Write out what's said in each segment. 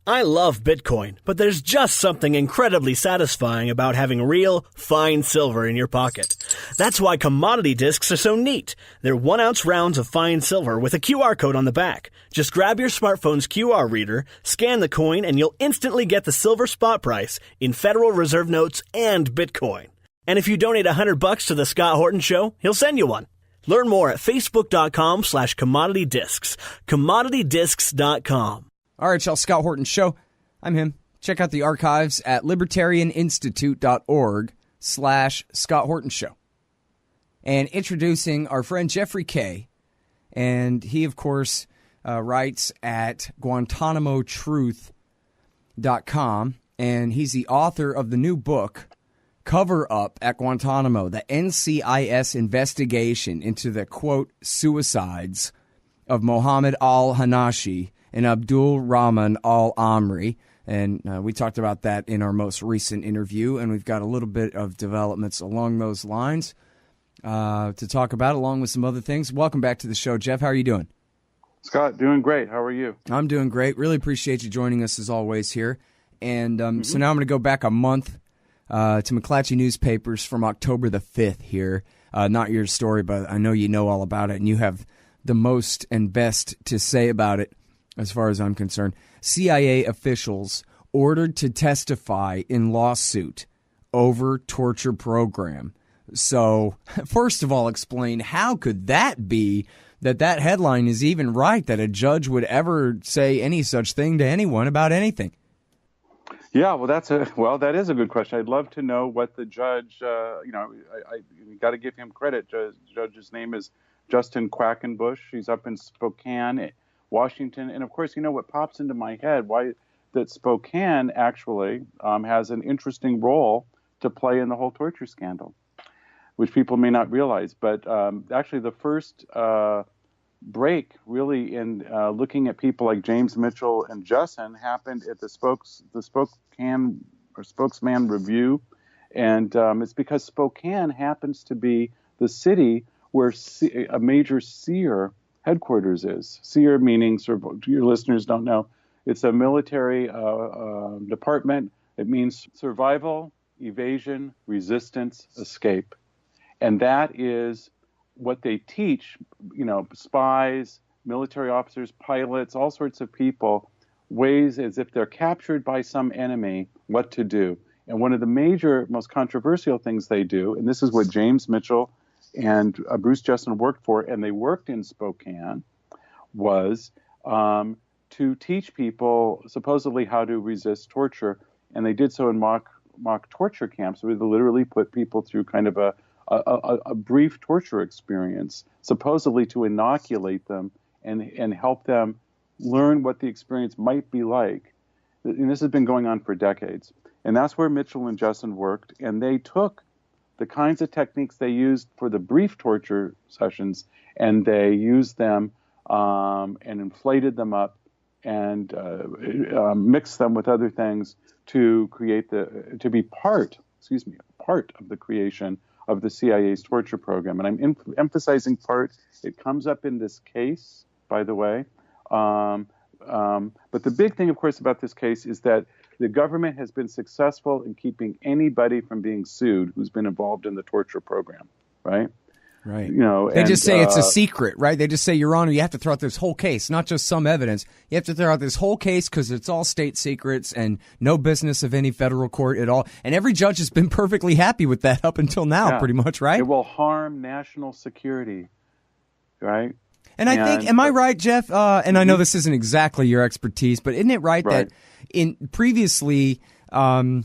I love Bitcoin, but there's just something incredibly satisfying about having real, fine silver in your pocket. That's why commodity discs are so neat. They're 1-ounce rounds of fine silver with a QR code on the back. Just grab your smartphone's QR reader, scan the coin, and you'll instantly get the silver spot price in Federal Reserve notes and Bitcoin. And if you donate $100 to the Scott Horton Show, he'll send you one. Learn more at facebook.com/commoditydiscs. commoditydiscs.com. All right, y'all, Scott Horton Show. I'm him. Check out the archives at libertarianinstitute.org/Scott Horton Show. And introducing our friend Jeffrey Kaye. And he, of course, writes at GuantanamoTruth.com. And he's the author of the new book, Cover Up at Guantanamo, the NCIS investigation into the, quote, suicides of Mohammed al-Hanashi and Abdul Rahman al-Amri. And we talked about that in our most recent interview, and we've got a little bit of developments along those lines to talk about, along with some other things. Welcome back to the show, Jeff. How are you doing? Scott, doing great. How are you? I'm doing great. Really appreciate you joining us, as always, here. And so now I'm going to go back a month to McClatchy Newspapers from October the 5th here. Not your story, but I know you know all about it, and you have the most and best to say about it. As far as I'm concerned, CIA officials ordered to testify in lawsuit over torture program. So, first of all, explain how could that be that headline is even right, that a judge would ever say any such thing to anyone about anything? Yeah, well, that is a good question. I'd love to know what the judge. You got to give him credit. Judge's name is Justin Quackenbush. He's up in Spokane, Washington. And of course, what pops into my head, why that Spokane actually has an interesting role to play in the whole torture scandal, which people may not realize. But actually the first break really in looking at people like James Mitchell and Jessen happened at the Spokane or Spokesman Review. And it's because Spokane happens to be the city where a major SEER headquarters is. SEER meaning, your listeners don't know, it's a military department. It means survival, evasion, resistance, escape. And that is what they teach, spies, military officers, pilots, all sorts of people, ways as if they're captured by some enemy, what to do. And one of the major, most controversial things they do, and this is what James Mitchell and Bruce Jessen worked for, and they worked in Spokane, was to teach people supposedly how to resist torture. And they did so in mock torture camps, where they literally put people through kind of a brief torture experience, supposedly to inoculate them and help them learn what the experience might be like. And this has been going on for decades. And that's where Mitchell and Jessen worked. And they took the kinds of techniques they used for the brief torture sessions, and they used them and inflated them up and mixed them with other things to create to be part of the creation of the CIA's torture program. And I'm emphasizing part. It comes up in this case, by the way. But the big thing, of course, about this case is that the government has been successful in keeping anybody from being sued who's been involved in the torture program, right? Right. They just say it's a secret, right? They just say, Your Honor, you have to throw out this whole case, not just some evidence. You have to throw out this whole case because it's all state secrets and no business of any federal court at all. And every judge has been perfectly happy with that up until now, pretty much, right? It will harm national security, right? And I think, am I right, Jeff? And I know this isn't exactly your expertise, but isn't it right that previously, and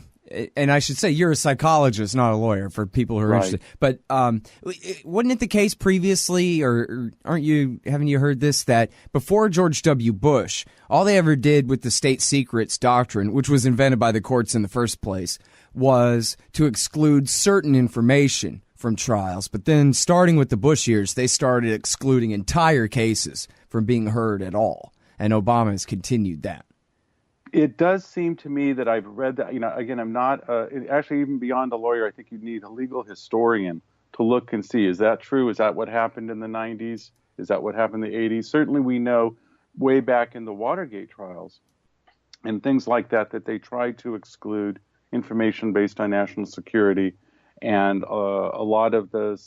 I should say you're a psychologist, not a lawyer, for people who are interested. But wasn't it the case previously, or haven't you heard this, that before George W. Bush, all they ever did with the state secrets doctrine, which was invented by the courts in the first place, was to exclude certain information from trials. But then starting with the Bush years, they started excluding entire cases from being heard at all. And Obama has continued that. It does seem to me that I've read that, again, I'm not, actually even beyond a lawyer, I think you need a legal historian to look and see, is that true? Is that what happened in the 90s? Is that what happened in the 80s? Certainly we know way back in the Watergate trials and things like that they tried to exclude information based on national security. And a lot of the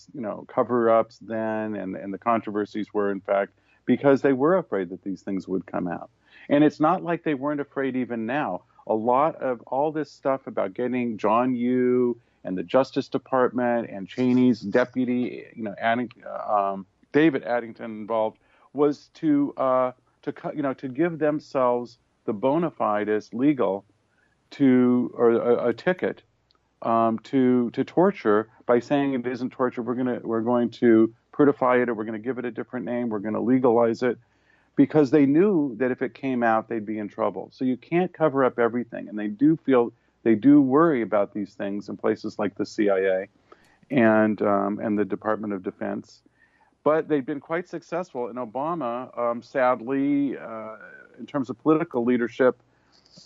cover-ups then and the controversies were, in fact, because they were afraid that these things would come out. And it's not like they weren't afraid even now. A lot of all this stuff about getting John Yoo and the Justice Department and Cheney's deputy, David Addington involved, was to give themselves the bona fides legal or a ticket to torture by saying it isn't torture. We're going to purify it, or we're going to give it a different name. We're going to legalize it, because they knew that if it came out, they'd be in trouble. So you can't cover up everything, and they do worry about these things in places like the CIA and the Department of Defense. But they've been quite successful. And Obama, sadly, in terms of political leadership,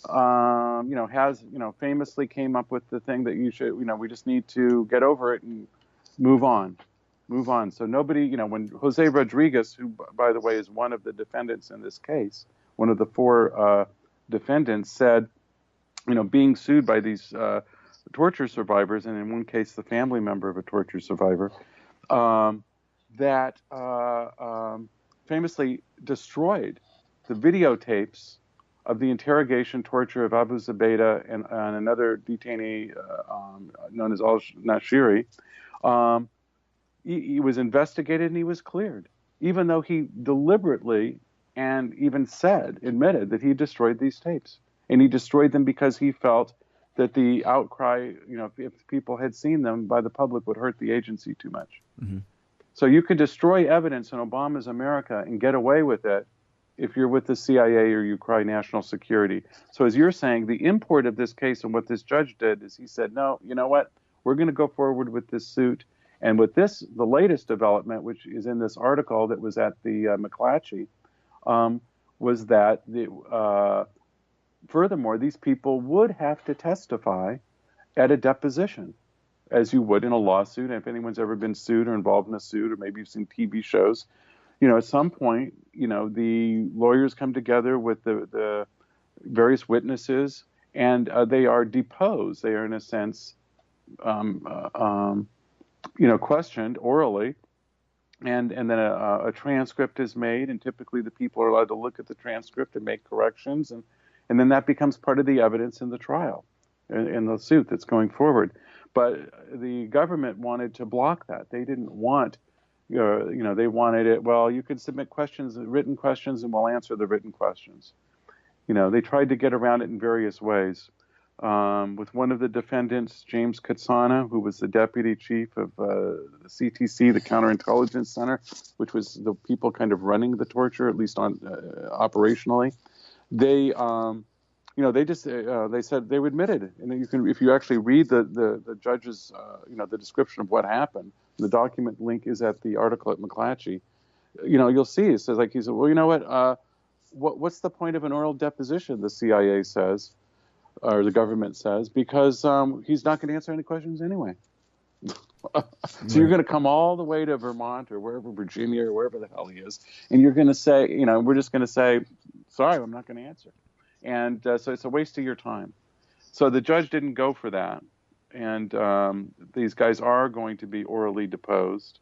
has famously came up with the thing that we just need to get over it and move on. So nobody, when Jose Rodriguez, who, by the way, is one of the defendants in this case, one of the four defendants, said, being sued by these torture survivors, and in one case, the family member of a torture survivor, that famously destroyed the videotapes of the interrogation torture of Abu Zubaydah and another detainee known as al-Nashiri. He was investigated and he was cleared, even though he deliberately and even admitted that he destroyed these tapes. And he destroyed them because he felt that the outcry, if people had seen them by the public, would hurt the agency too much. Mm-hmm. So you can destroy evidence in Obama's America and get away with it if you're with the CIA or you cry national security. So as you're saying, the import of this case and what this judge did is he said, no, you know what? We're going to go forward with this suit. And with this, the latest development, which is in this article that was at the McClatchy, was that furthermore, these people would have to testify at a deposition, as you would in a lawsuit. And if anyone's ever been sued or involved in a suit, or maybe you've seen TV shows, at some point, the lawyers come together with the various witnesses, and they are deposed. They are, in a sense, questioned orally, and then a transcript is made, and typically the people are allowed to look at the transcript and make corrections, and then that becomes part of the evidence in the trial, in the suit that's going forward. But the government wanted to block that. They didn't want, they wanted it, well, you can submit questions, written questions, and we'll answer the written questions. They tried to get around it in various ways. With one of the defendants, James Katsana, who was the deputy chief of the CTC, the Counterintelligence Center, which was the people kind of running the torture, at least on operationally. They, they said they admitted it, and if you actually read the judge's, the description of what happened, the document link is at the article at McClatchy. You'll see it says he said, well, you know what's the point of an oral deposition? The CIA says. Or the government says, because he's not going to answer any questions anyway. So you're going to come all the way to Vermont or wherever, Virginia or wherever the hell he is, and you're going to say, we're just going to say, sorry, I'm not going to answer. And so it's a waste of your time. So the judge didn't go for that. And these guys are going to be orally deposed.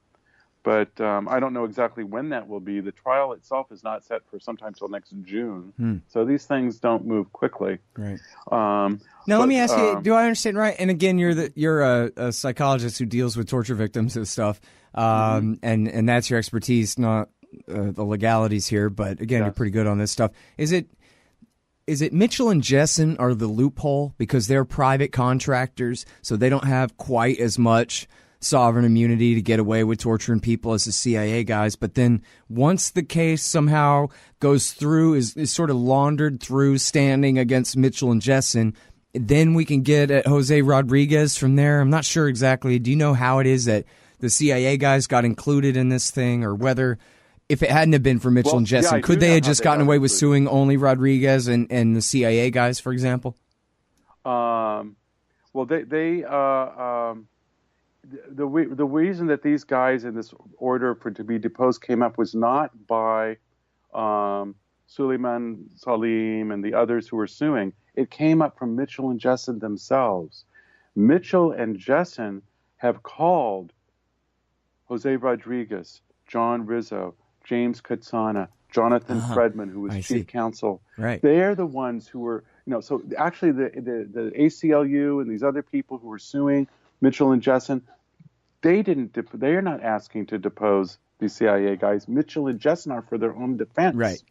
But I don't know exactly when that will be. The trial itself is not set for sometime till next June. So these things don't move quickly. Right. Now, let me ask you, do I understand right? And again, you're a psychologist who deals with torture victims and stuff, and that's your expertise, not the legalities here. But again, You're pretty good on this stuff. Is it Mitchell and Jessen are the loophole because they're private contractors, so they don't have quite as much sovereign immunity to get away with torturing people as the CIA guys, but then once the case somehow goes through, is sort of laundered through standing against Mitchell and Jessen, then we can get at Jose Rodriguez from there? I'm not sure exactly. Do you know how it is that the CIA guys got included in this thing, or whether, if it hadn't have been for Mitchell and Jessen, could they have just gotten away with suing only Rodriguez and the CIA guys, for example? The reason that these guys in this order to be deposed came up was not by Suleiman Salim and the others who were suing, it came up from Mitchell and Jessen themselves. Mitchell and Jessen have called Jose Rodriguez, John Rizzo, James Katsana, Jonathan Fredman, who was chief counsel. Right. They're the ones who were, so actually the ACLU and these other people who were suing Mitchell and Jessen, they are not asking to depose the CIA guys. Mitchell and Jessen are for their own defense. Right.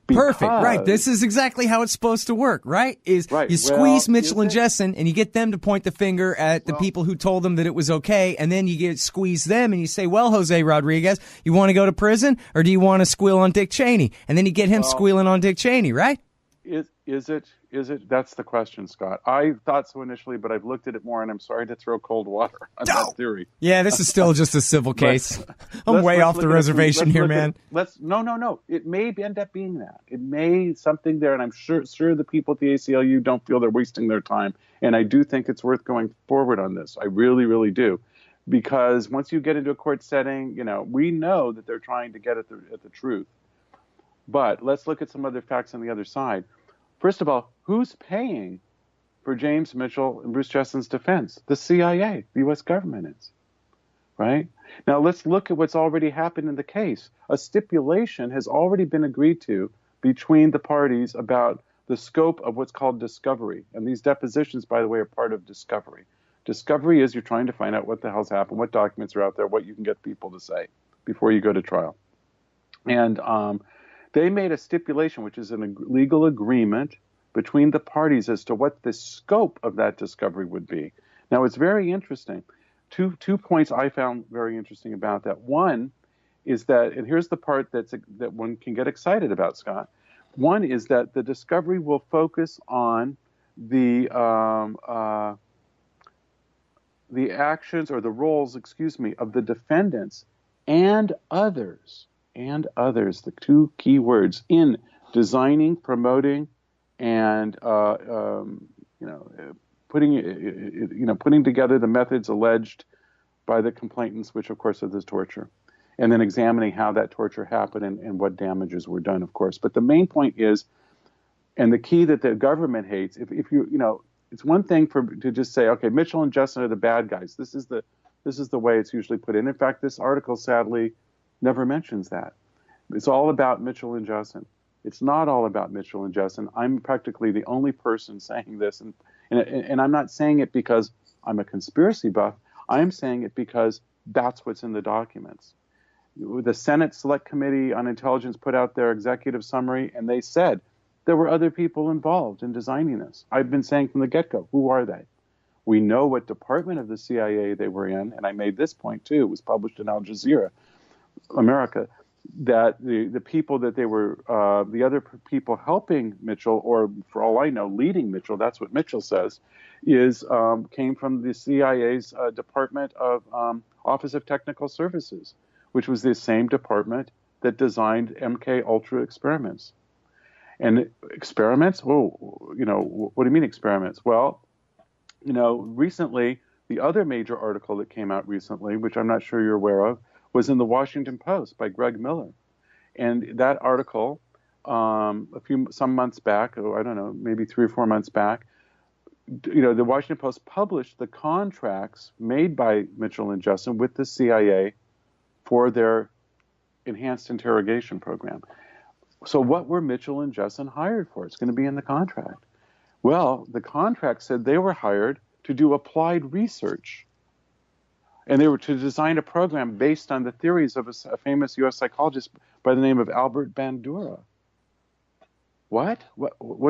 Perfect. Right. This is exactly how it's supposed to work, right? You squeeze Mitchell and Jessen and you get them to point the finger at the people who told them that it was okay. And then you squeeze them and you say, well, Jose Rodriguez, you want to go to prison or do you want to squeal on Dick Cheney? And then you get him squealing on Dick Cheney, right? Is it? That's the question, Scott. I thought so initially, but I've looked at it more, and I'm sorry to throw cold water on that theory. Yeah, this is still just a civil case. I'm way off the reservation here, man. No. It may end up being that. It may something there, and I'm sure the people at the ACLU don't feel they're wasting their time. And I do think it's worth going forward on this. I really, really do. Because once you get into a court setting, we know that they're trying to get at the truth. But let's look at some other facts on the other side. First of all, who's paying for James Mitchell and Bruce Jessen's defense? The CIA, the U.S. government is, right? Now let's look at what's already happened in the case. A stipulation has already been agreed to between the parties about the scope of what's called discovery. And these depositions, by the way, are part of discovery. Discovery is you're trying to find out what the hell's happened, what documents are out there, what you can get people to say before you go to trial. And they made a stipulation, which is a legal agreement between the parties as to what the scope of that discovery would be. Now, it's very interesting. Two points I found very interesting about that. One is that, and here's the part that one can get excited about, Scott. One is that the discovery will focus on the actions or the roles, of the defendants and others. The two key words in designing, promoting, and putting together the methods alleged by the complainants, which of course is this torture, and then examining how that torture happened and what damages were done, of course. But the main point is, and the key that the government hates, if it's one thing to just say, okay, Mitchell and Jessen are the bad guys. This is the way it's usually put in. In fact, this article sadly never mentions that. It's all about Mitchell and Jessen. It's not all about Mitchell and Jessen. I'm practically the only person saying this, and I'm not saying it because I'm a conspiracy buff. I'm saying it because that's what's in the documents. The Senate Select Committee on Intelligence put out their executive summary, and they said there were other people involved in designing this. I've been saying from the get-go, who are they? We know what department of the CIA they were in, and I made this point too. It was published in Al Jazeera, America, that the people that they were, the other people helping Mitchell, or for all I know, leading Mitchell, that's what Mitchell says, came from the CIA's Department of Office of Technical Services, which was the same department that designed MK Ultra experiments. And experiments? What do you mean experiments? Well, recently, the other major article that came out recently, which I'm not sure you're aware of, was in the Washington Post by Greg Miller. And that article, some months back, I don't know, maybe 3 or 4 months back, the Washington Post published the contracts made by Mitchell and Jessen with the CIA for their enhanced interrogation program. So what were Mitchell and Jessen hired for? It's going to be in the contract. Well, the contract said they were hired to do applied research. And they were to design a program based on the theories of a famous U.S. psychologist by the name of Albert Bandura. What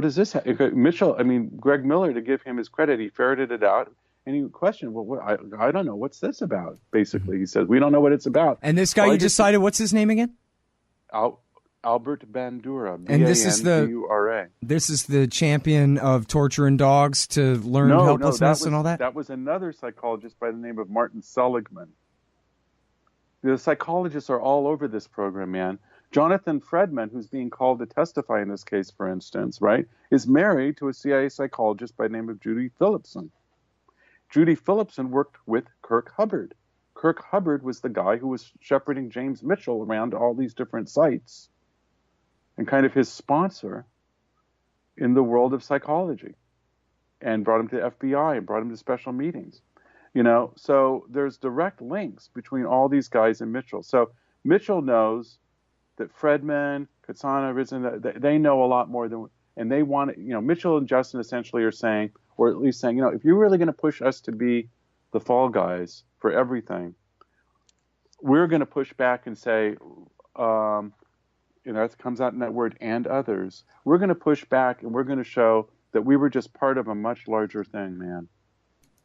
is this? Greg Miller, to give him his credit, he ferreted it out. And he questioned, I don't know, what's this about? Basically, he says, we don't know what it's about. And this guy you just cited, what's his name again? Albert Bandura, and this is Bandura. This is the champion of torturing dogs to learn helplessness and all that? That was another psychologist by the name of Martin Seligman. The psychologists are all over this program, man. Jonathan Fredman, who's being called to testify in this case, for instance, right, is married to a CIA psychologist by the name of Judy Phillipson. Judy Phillipson worked with Kirk Hubbard. Kirk Hubbard was the guy who was shepherding James Mitchell around all these different sites. and kind of his sponsor in the world of psychology, and brought him to the FBI and brought him to special meetings. So there's direct links between all these guys and Mitchell. So Mitchell knows that Fredman, Katsana, Rizin, they know a lot more than, and they want it. Mitchell and Jessen essentially are saying, or at least saying, if you're really going to push us to be the fall guys for everything, we're going to push back and say, that comes out in that word, and others. We're going to push back, and we're going to show that we were just part of a much larger thing, man.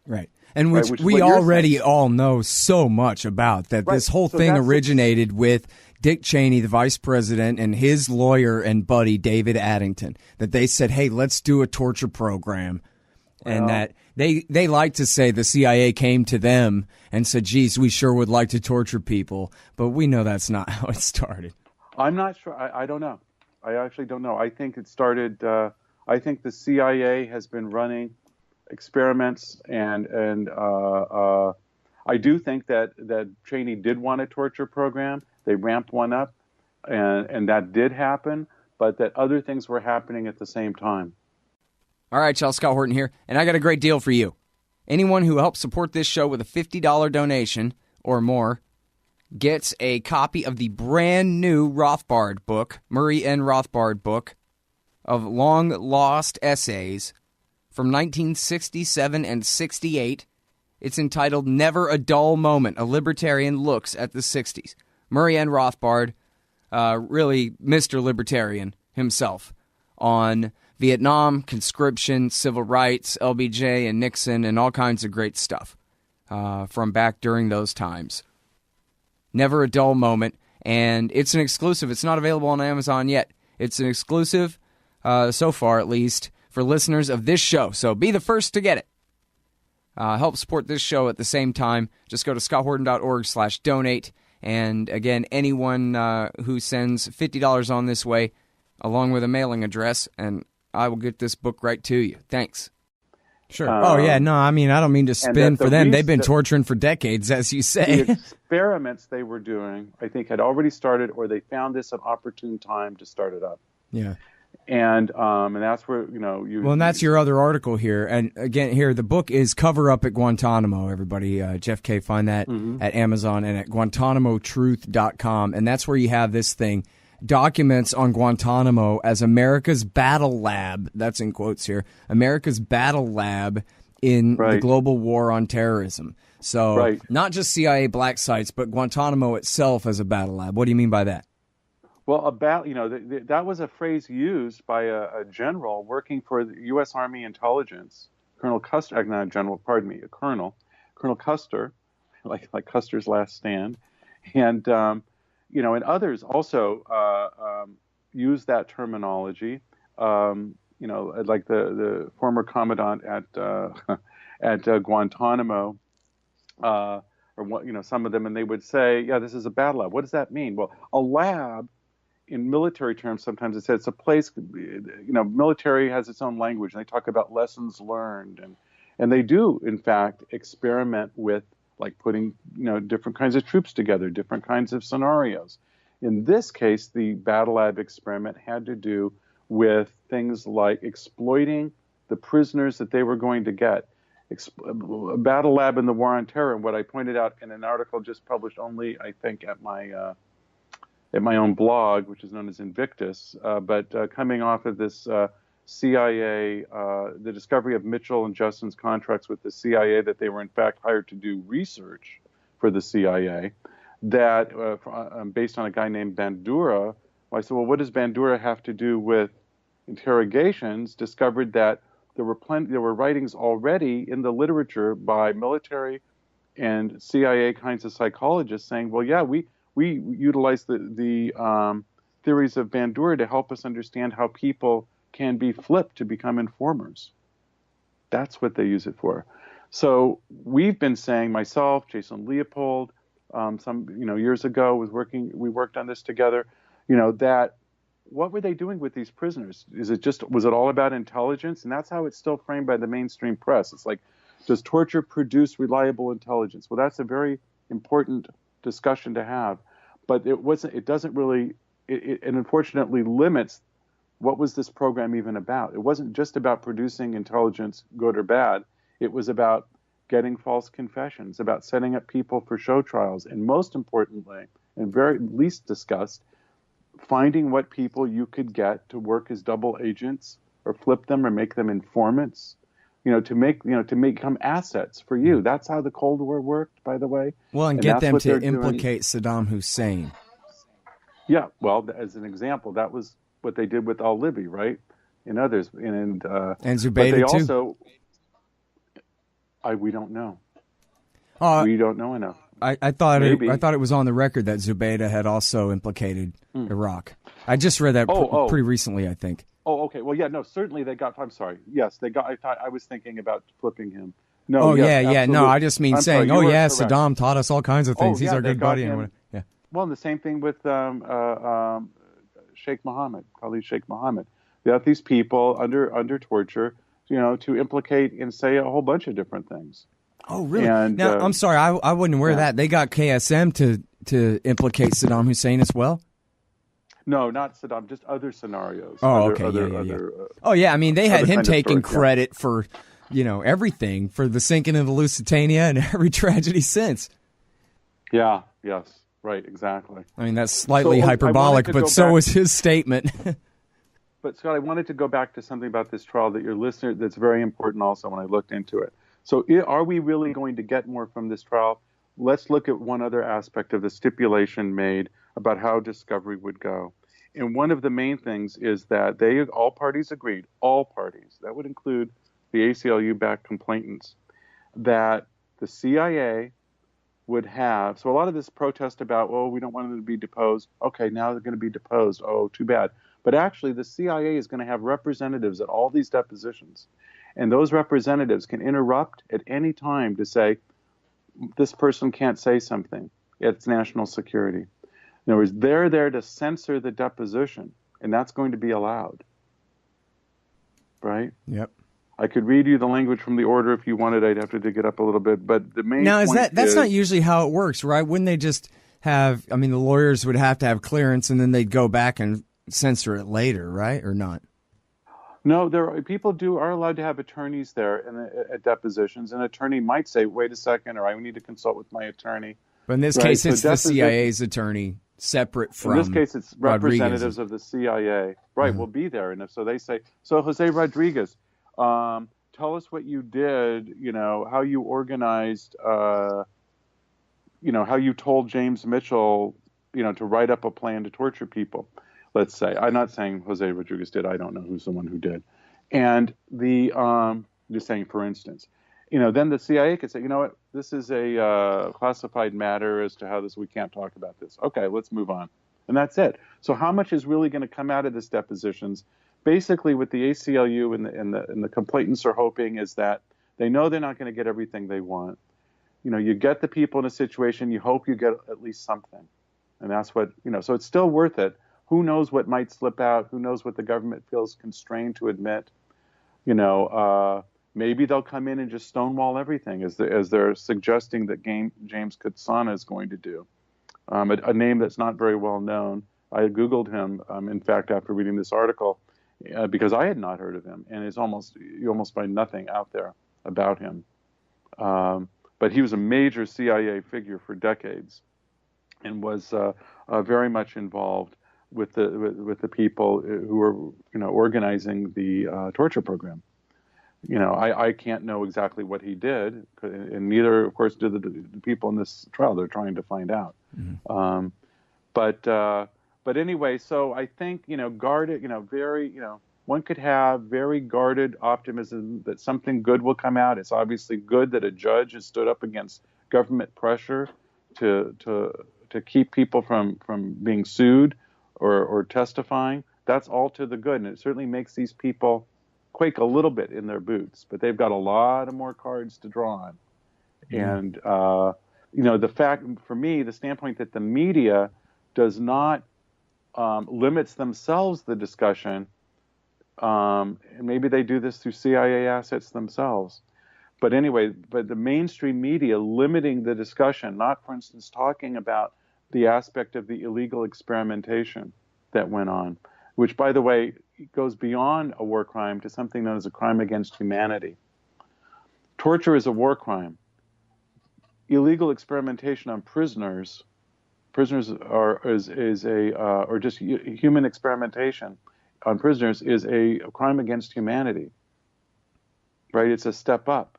Right. And which we already all know so much about, that right. This whole thing originated with Dick Cheney, the vice president, and his lawyer and buddy, David Addington, that they said, hey, let's do a torture program. And that they like to say the CIA came to them and said, geez, we sure would like to torture people. But we know that's not how it started. I'm not sure. I don't know. I actually don't know. I think it started, I think the CIA has been running experiments, and I do think that Cheney did want a torture program. They ramped one up, and that did happen, but that other things were happening at the same time. All right, y'all, Scott Horton here, and I got a great deal for you. Anyone who helps support this show with a $50 donation or more gets a copy of the brand new Rothbard book, Murray N. Rothbard book, of long-lost essays from 1967 and 68. It's entitled Never a Dull Moment, A Libertarian Looks at the 60s. Murray N. Rothbard, really Mr. Libertarian himself, on Vietnam, conscription, civil rights, LBJ and Nixon, and all kinds of great stuff from back during those times. Never a dull moment, and it's an exclusive. It's not available on Amazon yet. It's an exclusive, so far at least, for listeners of this show. So be the first to get it. Help support this show at the same time. Just go to scotthorton.org/donate. And again, anyone who sends $50 on this way, along with a mailing address, and I will get this book right to you. Thanks. Sure. I don't mean to spin for them. They've been torturing for decades, as you say. The experiments they were doing, I think, had already started, or they found this an opportune time to start it up. Yeah. And that's where, Well, and that's your other article here. And again, here, the book is Cover Up at Guantanamo, everybody. Jeff Kaye, find that at Amazon and at GuantanamoTruth.com. And that's where you have this thing. Documents on Guantanamo as America's battle lab, that's in quotes here, America's battle lab in the global war on terrorism. So not just CIA black sites, but Guantanamo itself as a battle lab. What do you mean by that? Well, that was a phrase used by a general working for the U.S. Army Intelligence, Colonel Custer, not a general, pardon me, a colonel, Colonel Custer, like Custer's Last Stand, and and others also use that terminology. Like the former commandant at Guantanamo, or some of them, and they would say, "Yeah, this is a battle lab." What does that mean? Well, a lab, in military terms, sometimes it says it's a place. Military has its own language, and they talk about lessons learned, and they do, in fact, experiment with, like, putting different kinds of troops together, different kinds of scenarios. In this case, the battle lab experiment had to do with things like exploiting the prisoners that they were going to get. A battle lab in the war on terror, and what I pointed out in an article just published only, I think, at my own blog, which is known as Invictus, but coming off of this CIA, the discovery of Mitchell and Jessen's contracts with the CIA, that they were in fact hired to do research for the CIA, that based on a guy named Bandura. I said, well, what does Bandura have to do with interrogations? Discovered that there were writings already in the literature by military and CIA kinds of psychologists saying, well, yeah, we utilize the theories of Bandura to help us understand how people can be flipped to become informers. That's what they use it for. So we've been saying, myself, Jason Leopold, years ago we worked on this together, that what were they doing with these prisoners? Was it all about intelligence? And that's how it's still framed by the mainstream press. It's like, does torture produce reliable intelligence? Well, that's a very important discussion to have, but it doesn't really it unfortunately limits what was this program even about. It wasn't just about producing intelligence, good or bad. It was about getting false confessions, about setting up people for show trials, and most importantly, and very least discussed, finding what people you could get to work as double agents or flip them or make them informants, to become assets for you. That's how the Cold War worked, by the way. Well, and get them to implicate Saddam Hussein. Yeah, well, as an example, that was what they did with al-Libi, right? And others, and Zubaydah too. We don't know. We don't know enough. I thought it was on the record that Zubaydah had also implicated Iraq. I just read that pretty recently, I think. Oh, okay. Well, yeah, no, certainly they got. I'm sorry. Yes, they got. I was thinking about flipping him. No. Oh, yes, yeah. No, I just mean saying, sorry, Saddam taught us all kinds of things. He's our good buddy. Yeah. Well, and the same thing with Sheikh Mohammed, Khalid Sheikh Mohammed. They got these people under torture, to implicate and say a whole bunch of different things. Oh, really? And, now, I'm sorry, I wasn't aware of that. They got KSM to implicate Saddam Hussein as well? No, not Saddam, just other scenarios. Oh, okay. I mean, they had him taking credit for, everything, for the sinking of the Lusitania and every tragedy since. Yeah, yes, right, exactly. I mean, that's slightly hyperbolic, but so was his statement. But, Scott, I wanted to go back to something about this trial that your listener, that's very important also when I looked into it. So are we really going to get more from this trial? Let's look at one other aspect of the stipulation made about how discovery would go. And one of the main things is that all parties agreed, all parties, that would include the ACLU-backed complainants, that the CIA would have, so a lot of this protest about, we don't want them to be deposed. Okay, now they're going to be deposed. Oh, too bad. But actually, the CIA is going to have representatives at all these depositions. And those representatives can interrupt at any time to say, this person can't say something. It's national security. In other words, they're there to censor the deposition, and that's going to be allowed. Right? Yep. I could read you the language from the order if you wanted. I'd have to dig it up a little bit. But the main now, point that's not usually how it works, right? Wouldn't they just have, the lawyers would have to have clearance, and then they'd go back and censor it later, right? Or not? No, people are allowed to have attorneys there at depositions. An attorney might say, wait a second, or I need to consult with my attorney. But in this case, it's the CIA's attorey, separate from In this case, it's representatives Rodriguez's. of the CIA. Right, will be there. And so they say, so Jose Rodriguez, tell us what you did, how you organized, how you told James Mitchell, to write up a plan to torture people. Let's say, I'm not saying Jose Rodriguez did. I don't know who's the one who did. And just saying, for instance, then the CIA could say, what, this is a classified matter as to how we can't talk about this. Okay, let's move on. And that's it. So how much is really going to come out of this depositions? Basically, what the ACLU and the complainants are hoping is that they know they're not going to get everything they want. You get the people in a situation, you hope you get at least something. And that's what, so it's still worth it. Who knows what might slip out? Who knows what the government feels constrained to admit? Maybe they'll come in and just stonewall everything, as they're suggesting that James Kutsana is going to do. A name that's not very well known. I Googled him, in fact, after reading this article, because I had not heard of him, and you almost find nothing out there about him. But he was a major CIA figure for decades, and was very much involved with the people who were organizing the torture program. I can't know exactly what he did, and neither, of course, did the people in this trial. They're trying to find out. Mm-hmm. But anyway, so I think guarded, very, one could have very guarded optimism that something good will come out. It's obviously good that a judge has stood up against government pressure to keep people from being sued or testifying. That's all to the good, and it certainly makes these people quake a little bit in their boots. But they've got a lot of more cards to draw on. And the fact, for me, the standpoint that the media does not limits themselves the discussion. And maybe they do this through CIA assets themselves. But anyway, the mainstream media limiting the discussion, not, for instance, talking about the aspect of the illegal experimentation, that went on, which, by the way, goes beyond a war crime to something known as a crime against humanity. Torture is a war crime. Illegal experimentation on prisoners or just human experimentation on prisoners is a crime against humanity. Right? It's a step up.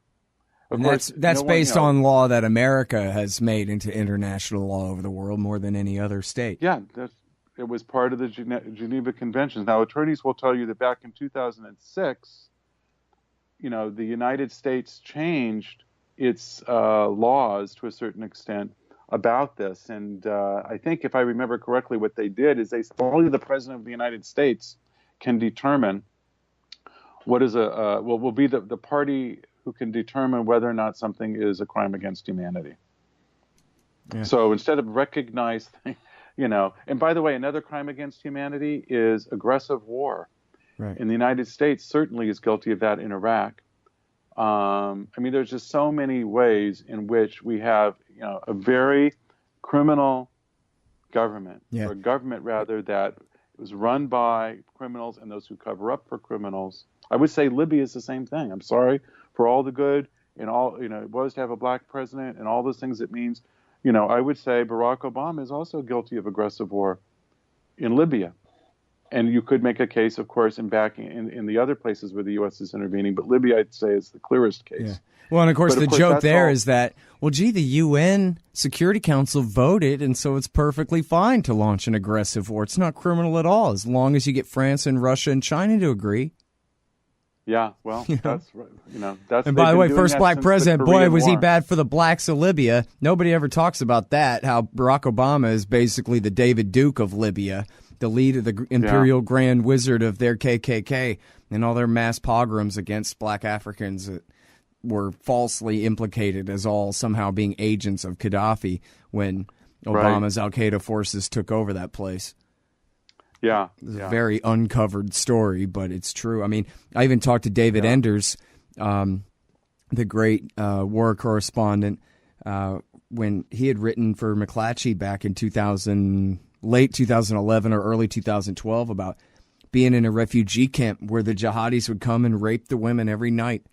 And that's based on law that America has made into international law over the world more than any other state. Yeah, it was part of the Geneva Conventions. Now, attorneys will tell you that back in 2006, the United States changed its laws to a certain extent about this. And I think, if I remember correctly, what they did is only the President of the United States can determine what is will be the party who can determine whether or not something is a crime against humanity. Yeah. So instead of recognized, and by the way, another crime against humanity is aggressive war. Right. And the United States certainly is guilty of that in Iraq. There's just so many ways in which we have, a very criminal government, or a government rather, that was run by criminals and those who cover up for criminals. I would say Libya is the same thing. I'm sorry for all the good and all, it was to have a black president and all those things it means. I would say Barack Obama is also guilty of aggressive war in Libya. And you could make a case, of course, in the other places where the U.S. is intervening, but Libya, I'd say, is the clearest case. Yeah. Well, and of course, the joke there is that, the UN Security Council voted, and so it's perfectly fine to launch an aggressive war. It's not criminal at all, as long as you get France and Russia and China to agree. Yeah, well, that's. And by the way, first black president, boy, was he bad for the blacks of Libya. Nobody ever talks about that, how Barack Obama is basically the David Duke of Libya, the lead of the Imperial Grand Wizard of their KKK, and all their mass pogroms against black Africans that were falsely implicated as all somehow being agents of Gaddafi when Obama's al-Qaeda forces took over that place. Yeah. It's a very uncovered story, but it's true. I mean, I even talked to David Enders, the great war correspondent, when he had written for McClatchy back in late 2011 or early 2012 about being in a refugee camp where the jihadis would come and rape the women every night.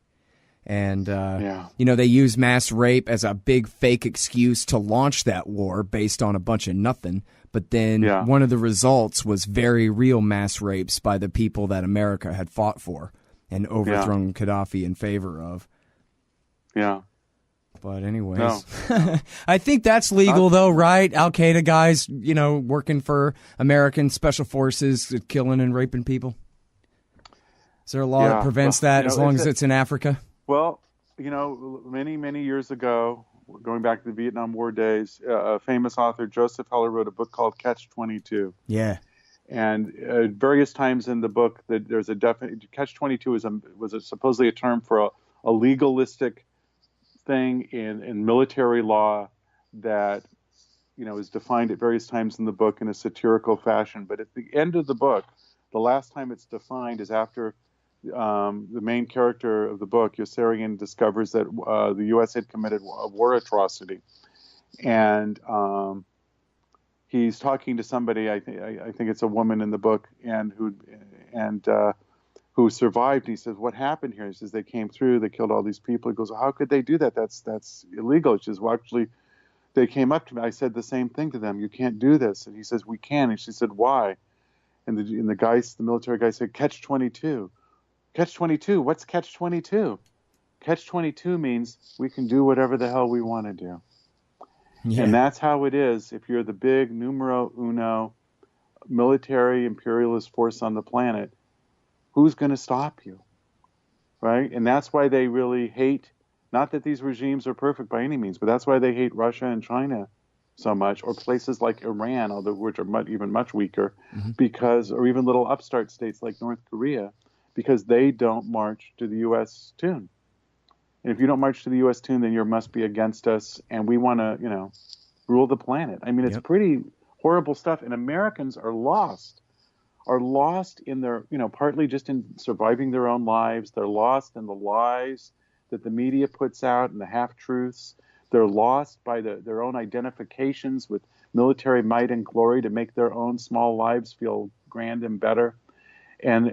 And, they use mass rape as a big fake excuse to launch that war based on a bunch of nothing. But then one of the results was very real mass rapes by the people that America had fought for and overthrown Gaddafi in favor of. Yeah. But anyways, I think that's legal though, right? Al-Qaeda guys, working for American special forces, killing and raping people. Is there a law that prevents that as long as it's in Africa? Well, many, many years ago, going back to the Vietnam War days, a famous author, Joseph Heller, wrote a book called Catch-22. Yeah. And at various times in the book, that there's a definite Catch-22 was supposedly a term for a legalistic thing in military law that is defined at various times in the book in a satirical fashion. But at the end of the book, the last time it's defined is after the main character of the book, Yossarian, discovers that the U.S. had committed a war atrocity, and he's talking to somebody. I think it's a woman in the book, and who survived. And he says, "What happened here?" He says, "They came through. They killed all these people." He goes, "How could they do that? That's illegal." She says, "Well, actually, they came up to me. I said the same thing to them. You can't do this." And he says, "We can." And she said, "Why?" And the military guy said, "Catch-22." Catch-22? What's Catch-22? Catch-22 means we can do whatever the hell we want to do. Yeah. And that's how it is if you're the big numero uno military imperialist force on the planet. Who's going to stop you? Right? And that's why they really hate, not that these regimes are perfect by any means, but that's why they hate Russia and China so much, or places like Iran, although which are even much weaker, or even little upstart states like North Korea, because they don't march to the U.S. tune. And if you don't march to the U.S. tune, then you must be against us, and we want to, rule the planet. I mean, it's pretty horrible stuff, and Americans are lost in their, partly just in surviving their own lives. They're lost in the lies that the media puts out and the half-truths. They're lost by their own identifications with military might and glory to make their own small lives feel grand and better. And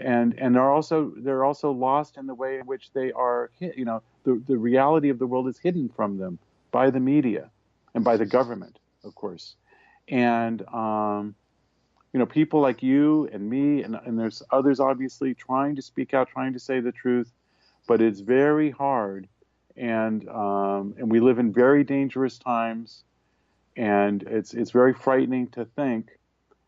they're also lost in the way in which they are, the reality of the world is hidden from them by the media and by the government, of course. And, people like you and me, and there's others obviously trying to speak out, trying to say the truth, but it's very hard. And we live in very dangerous times, and it's very frightening to think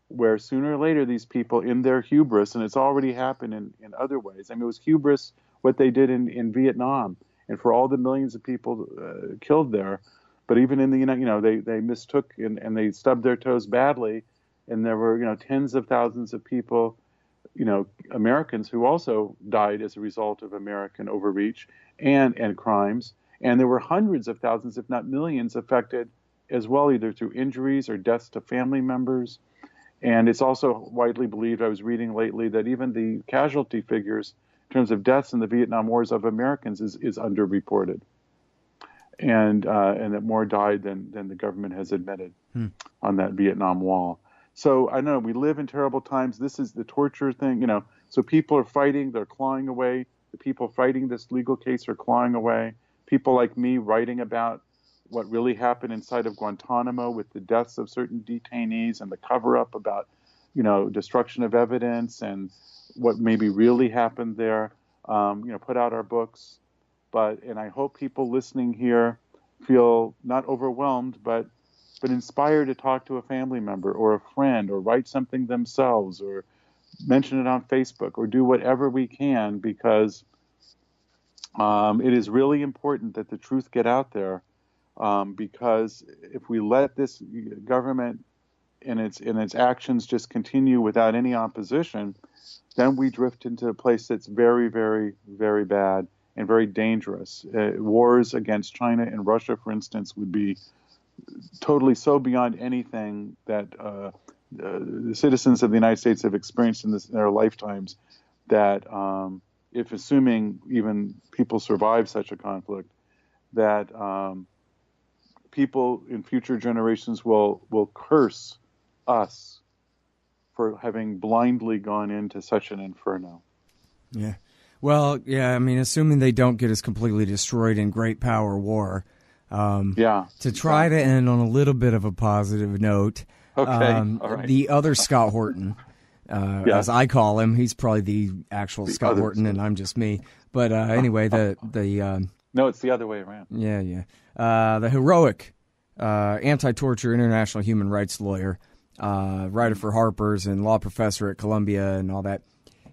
where sooner or later these people, in their hubris, and it's already happened in other ways. I mean, it was hubris what they did in Vietnam, and for all the millions of people killed there. But even in the United, they mistook and they stubbed their toes badly, and there were tens of thousands of people, Americans who also died as a result of American overreach and crimes, and there were hundreds of thousands, if not millions, affected as well, either through injuries or deaths to family members. And it's also widely believed, I was reading lately, that even the casualty figures in terms of deaths in the Vietnam Wars of Americans is underreported, and that more died than the government has admitted on that Vietnam Wall. So I know we live in terrible times. This is the torture thing, so people are fighting, they're clawing away. The people fighting this legal case are clawing away. People like me writing about what really happened inside of Guantanamo with the deaths of certain detainees and the cover-up about, destruction of evidence and what maybe really happened there, put out our books. And I hope people listening here feel not overwhelmed, but inspired to talk to a family member or a friend, or write something themselves, or mention it on Facebook, or do whatever we can, because it is really important that the truth get out there. Because if we let this government in its actions just continue without any opposition, then we drift into a place that's very, very, very bad and very dangerous. Wars against China and Russia, for instance, would be totally so beyond anything that the citizens of the United States have experienced in their lifetimes, that if assuming even people survive such a conflict, that people in future generations will curse us for having blindly gone into such an inferno. Yeah. Well, yeah, I mean, assuming they don't get us completely destroyed in great power war. To try to end on a little bit of a positive note, all right. The other Scott Horton, as I call him, he's probably the actual Scott Horton, and I'm just me. But anyway, no, it's the other way around. Yeah. The heroic anti-torture international human rights lawyer, writer for Harper's and law professor at Columbia and all that.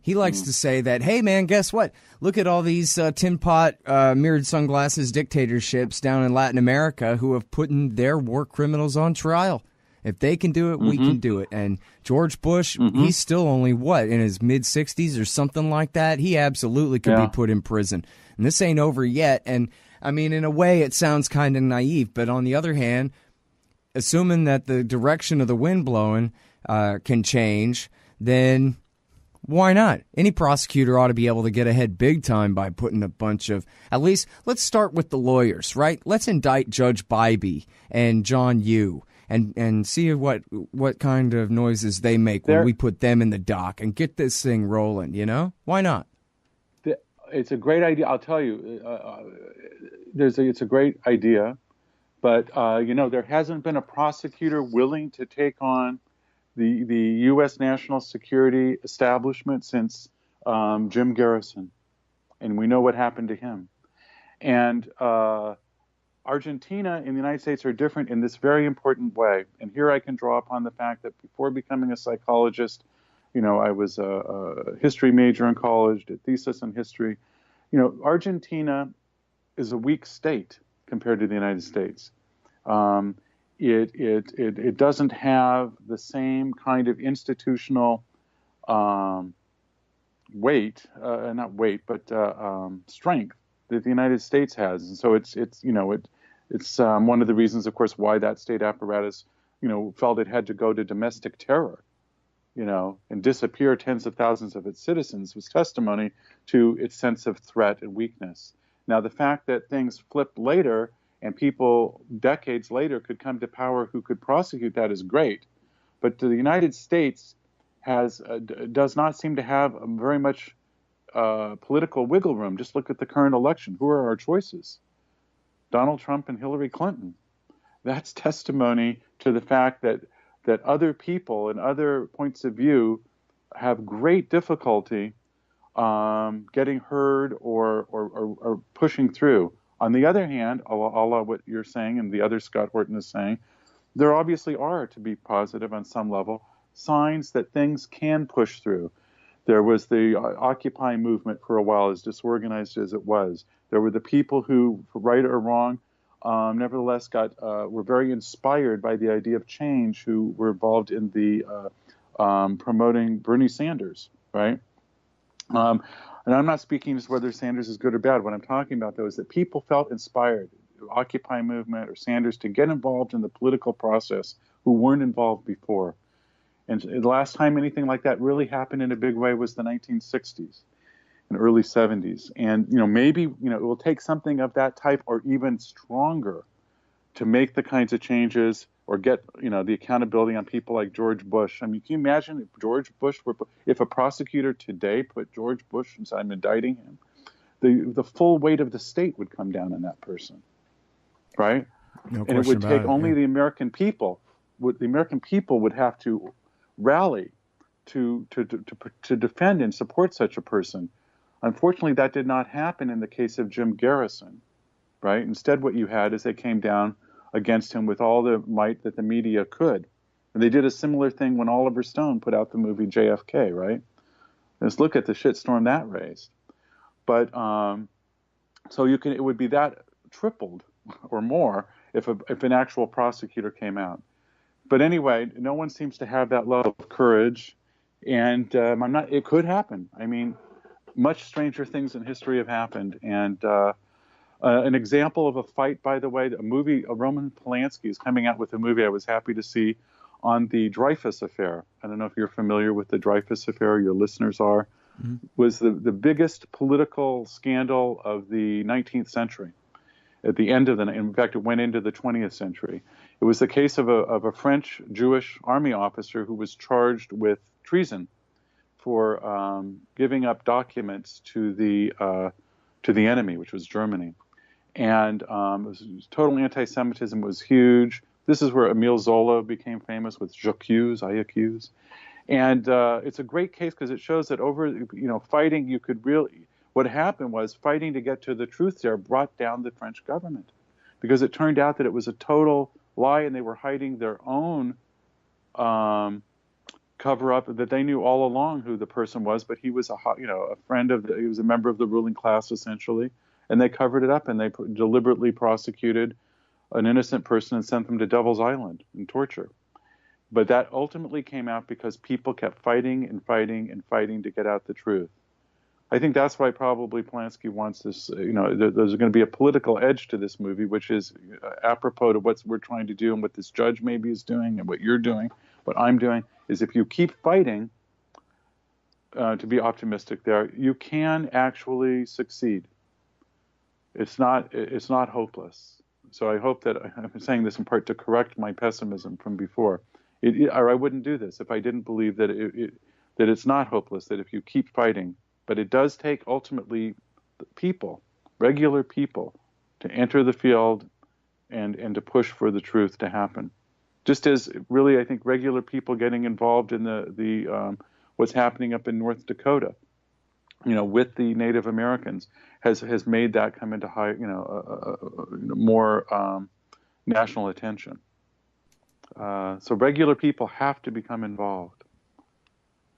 He likes to say that, hey, man, guess what? Look at all these tin pot, mirrored sunglasses dictatorships down in Latin America who have put their war criminals on trial. If they can do it, we can do it. And George Bush, he's still only, in his mid-60s or something like that? He absolutely could be put in prison. And this ain't over yet. And, I mean, in a way, it sounds kind of naive. But on the other hand, assuming that the direction of the wind blowing can change, then why not? Any prosecutor ought to be able to get ahead big time by putting a bunch of, at least, let's start with the lawyers, right? Let's indict Judge Bybee and John Yoo and see what kind of noises they make when we put them in the dock and get this thing rolling, Why not? It's a great idea. I'll tell you, it's a great idea, but, there hasn't been a prosecutor willing to take on the U.S. national security establishment since Jim Garrison, and we know what happened to him. And Argentina and the United States are different in this very important way. And here I can draw upon the fact that before becoming a psychologist, I was a history major in college, did thesis in history. Argentina is a weak state compared to the United States. It doesn't have the same kind of institutional strength that the United States has, and so it's one of the reasons, of course, why that state apparatus felt it had to go to domestic terror, and disappear tens of thousands of its citizens was testimony to its sense of threat and weakness. Now, the fact that things flipped later and people decades later could come to power who could prosecute that is great. But the United States does not seem to have very much political wiggle room. Just look at the current election. Who are our choices? Donald Trump and Hillary Clinton. That's testimony to the fact that other people and other points of view have great difficulty getting heard or pushing through. On the other hand, a la what you're saying and the other Scott Horton is saying, there obviously are, to be positive on some level, signs that things can push through. There was the Occupy movement for a while, as disorganized as it was. There were the people who, for right or wrong, nevertheless were very inspired by the idea of change, who were involved in the promoting Bernie Sanders, right? And I'm not speaking as whether Sanders is good or bad. What I'm talking about, though, is that people felt inspired, Occupy movement or Sanders, to get involved in the political process who weren't involved before. And the last time anything like that really happened in a big way was the 1960s and early 70s. And, maybe, it will take something of that type or even stronger to make the kinds of changes or get, the accountability on people like George Bush. I mean, can you imagine if George Bush if a prosecutor today put George Bush and said, I'm indicting him, the full weight of the state would come down on that person, right? No and it would take only yeah. the American people. The American people would have to rally to defend and support such a person. Unfortunately, that did not happen in the case of Jim Garrison, right? Instead, what you had is they came down against him with all the might that the media could. And they did a similar thing when Oliver Stone put out the movie JFK, right? Let's look at the shitstorm that raised. But so it would be that tripled or more if an actual prosecutor came out. But anyway, no one seems to have that level of courage, and it could happen. I mean, much stranger things in history have happened, and an example of a fight, by the way, Roman Polanski is coming out with a movie I was happy to see on the Dreyfus Affair. I don't know if you're familiar with the Dreyfus Affair, your listeners are. Mm-hmm. Was the biggest political scandal of the 19th century. At the end of in fact, it went into the 20th century. It was the case of a French Jewish army officer who was charged with treason for giving up documents to the enemy, which was Germany. And it was total anti-Semitism was huge. This is where Emile Zola became famous with I accuse. And it's a great case because it shows that fighting, you could really, what happened was fighting to get to the truth there brought down the French government, because it turned out that it was a total lie and they were hiding their own cover up, that they knew all along who the person was, but he was a friend he was a member of the ruling class essentially, and they covered it up and they deliberately prosecuted an innocent person and sent them to Devil's Island and torture. But that ultimately came out because people kept fighting and fighting and fighting to get out the truth. I think that's why probably Polanski wants this, there's going to be a political edge to this movie, which is apropos to what we're trying to do and what this judge maybe is doing and what you're doing, what I'm doing, is if you keep fighting, to be optimistic there, you can actually succeed. It's not hopeless. So I hope that I'm saying this in part to correct my pessimism from before. Or I wouldn't do this if I didn't believe that that it's not hopeless, that if you keep fighting. But it does take ultimately people, regular people, to enter the field and to push for the truth to happen. Just as really, I think regular people getting involved in the what's happening up in North Dakota, with the Native Americans has made that come into more national attention. So regular people have to become involved.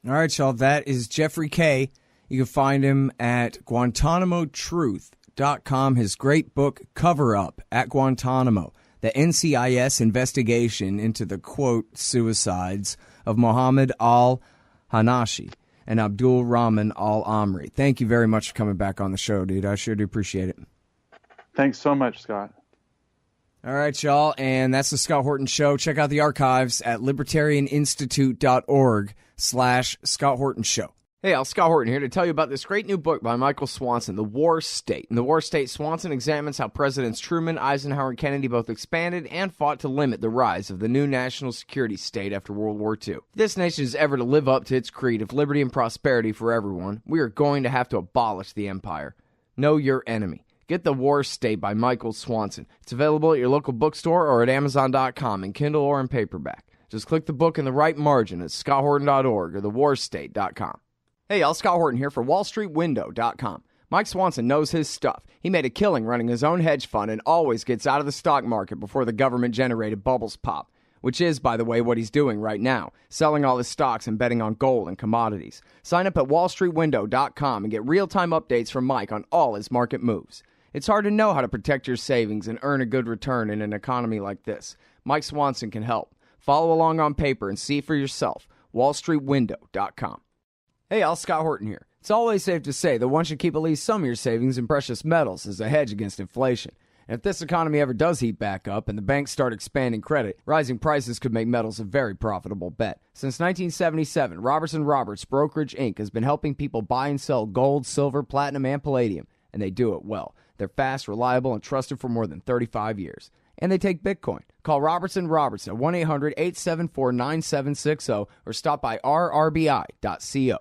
All right, y'all. That is Jeffrey Kaye. You can find him at GuantanamoTruth.com. His great book, Cover Up at Guantanamo, the NCIS investigation into the, quote, suicides of Mohammed al-Hanashi and Abdul Rahman al-Amri. Thank you very much for coming back on the show, dude. I sure do appreciate it. Thanks so much, Scott. All right, y'all, and that's the Scott Horton Show. Check out the archives at libertarianinstitute.org/Scott Horton Show. Hey, Scott Horton here to tell you about this great new book by Michael Swanson, The War State. In The War State, Swanson examines how Presidents Truman, Eisenhower, and Kennedy both expanded and fought to limit the rise of the new national security state after World War II. If this nation is ever to live up to its creed of liberty and prosperity for everyone, we are going to have to abolish the empire. Know your enemy. Get The War State by Michael Swanson. It's available at your local bookstore or at Amazon.com in Kindle or in paperback. Just click the book in the right margin at scotthorton.org or thewarstate.com. Hey, y'all, Scott Horton here for WallStreetWindow.com. Mike Swanson knows his stuff. He made a killing running his own hedge fund and always gets out of the stock market before the government-generated bubbles pop, which is, by the way, what he's doing right now, selling all his stocks and betting on gold and commodities. Sign up at WallStreetWindow.com and get real-time updates from Mike on all his market moves. It's hard to know how to protect your savings and earn a good return in an economy like this. Mike Swanson can help. Follow along on paper and see for yourself. WallStreetWindow.com. Hey, Scott Horton here. It's always safe to say that one should keep at least some of your savings in precious metals as a hedge against inflation. And if this economy ever does heat back up and the banks start expanding credit, rising prices could make metals a very profitable bet. Since 1977, Robertson Roberts Brokerage Inc. has been helping people buy and sell gold, silver, platinum, and palladium, and they do it well. They're fast, reliable, and trusted for more than 35 years. And they take Bitcoin. Call Robertson Roberts at 1-800-874-9760 or stop by rrbi.co.